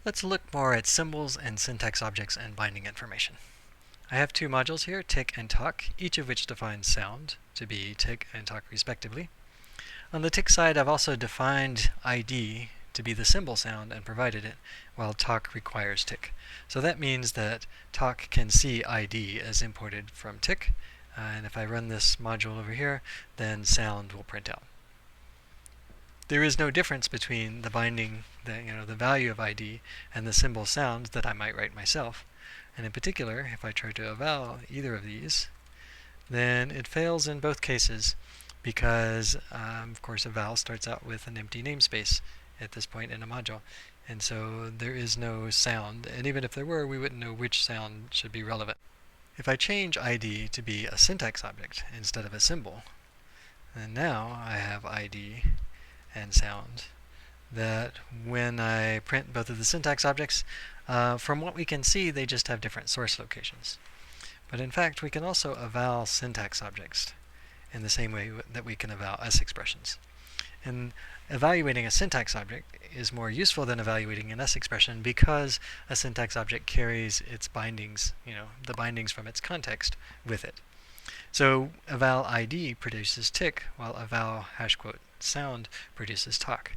Let's look more at symbols and syntax objects and binding information. I have two modules here, tick and talk, each of which defines sound to be tick and talk respectively. On the tick side, I've also defined ID to be the symbol sound and provided it, while talk requires tick. So that means that talk can see ID as imported from tick, and if I run this module over here, then sound will print out. There is no difference between the binding, the value of ID and the symbol sound that I might write myself. And in particular, if I try to eval either of these, then it fails in both cases because, of course, eval starts out with an empty namespace at this point in a module. And so there is no sound, and even if there were, we wouldn't know which sound should be relevant. If I change ID to be a syntax object instead of a symbol, then now I have ID and sound that when I print both of the syntax objects, from what we can see, they just have different source locations. But in fact, we can also eval syntax objects in the same way that we can eval S expressions. And evaluating a syntax object is more useful than evaluating an S expression because a syntax object carries its bindings, the bindings from its context with it. So eval ID produces tick, while eval #sound produces talk,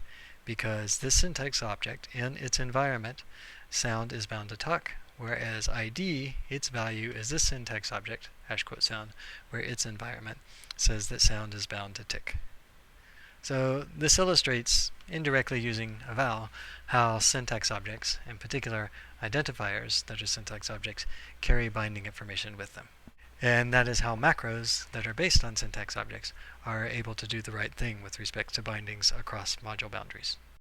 because this syntax object in its environment, sound is bound to talk, whereas ID, its value is this syntax object, #sound, where its environment says that sound is bound to tick. So this illustrates, indirectly using eval, how syntax objects, in particular identifiers that are syntax objects, carry binding information with them. And that is how macros that are based on syntax objects are able to do the right thing with respect to bindings across module boundaries.